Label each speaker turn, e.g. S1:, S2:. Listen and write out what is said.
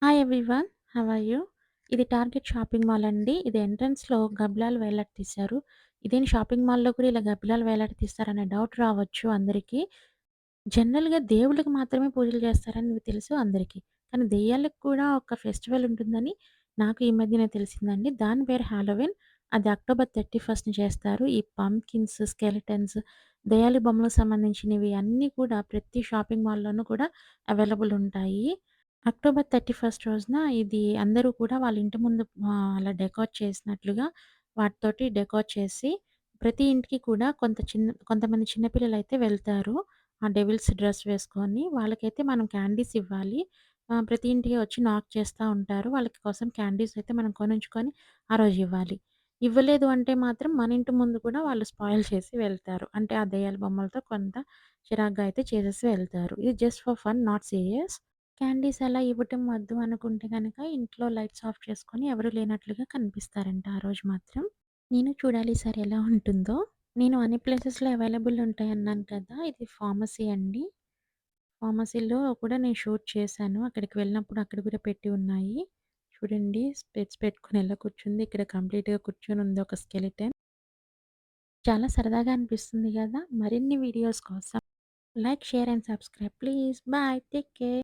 S1: Hi everyone. How are you? ఇది Target shopping mall అండి. ఇది ఎంట్రన్స్‌లో గబ్బిలాలు వేలాడదీశారు. ఇదేంటి షాపింగ్ మాల్‌లో కూడా ఇలా గబ్బిలాలు వేలాడదీస్తారనే డౌట్ రావచ్చు అందరికి. జనరల్‌గా దేవుళ్ళకి మాత్రమే పూజలు చేస్తారని తెలుసు అందరికి. కానీ దెయ్యాలకు కూడా ఒక ఫెస్టివల్ ఉంటుందని నాకు ఈ మధ్యనే తెలిసిందండి. దాని పేరు హాలోవీన్. అది అక్టోబర్ 31న చేస్తారు. ఈ పంకిన్స్, స్కెలిటన్స్, దెయ్యాలి బొమ్మలకు సంబంధించినవి అన్నీ కూడా ప్రతి షాపింగ్ మాల్‌లోనూ కూడా అవైలబుల్ ఉంటాయి. అక్టోబర్ 31 రోజున ఇది అందరూ కూడా వాళ్ళ ఇంటి ముందు అలా డెకరేట్ చేసినట్లుగా వాటితోటి డెకరేట్ చేసి ప్రతి ఇంటికి కూడా కొంతమంది చిన్న పిల్లలైతే వెళ్తారు. ఆ డెవిల్స్ డ్రెస్ వేసుకొని. వాళ్ళకైతే మనం క్యాండీస్ ఇవ్వాలి. ప్రతి ఇంటికి వచ్చి నాక్ చేస్తా ఉంటారు. వాళ్ళకి కోసం క్యాండీస్ అయితే మనం కొనుంచుకొని ఆ రోజు ఇవ్వాలి. ఇవ్వలేదు అంటే మాత్రం మన ఇంటి ముందు కూడా వాళ్ళు స్పాయిల్ చేసి వెళ్తారు. అంటే ఆ దెయ్యాల బొమ్మలతో కొంత చిరాగ్గా అయితే చేసేసి వెళ్తారు. ఇది just for fun, not serious. Candies అలా ఇవ్వటం వద్దు అనుకుంటే గనక ఇంట్లో లైట్స్ ఆఫ్ చేసుకొని ఎవరు లేనట్లుగా కనిపిస్తారంట ఆ రోజు మాత్రం. నేను చూడాలి ఈసారి ఎలా ఉంటుందో. నేను అన్ని ప్లేసెస్‌లో అవైలబుల్ ఉంటాయన్నాను కదా! ఇది ఫార్మసీ అండి. ఫార్మసీలో కూడా నేను షూట్ చేశాను. అక్కడికి వెళ్ళినప్పుడు అక్కడ కూడా పెట్టి ఉన్నాయి. చూడండి, స్పెట్స్ పెట్టుకొని ఎలా కూర్చుంది. ఇక్కడ కంప్లీట్‌గా కూర్చొనుంది ఒక స్కెలిటన్. చాలా సరదాగా అనిపిస్తుంది గదా! మరిన్ని వీడియోస్ కోసం like, share and subscribe please. By. Take care.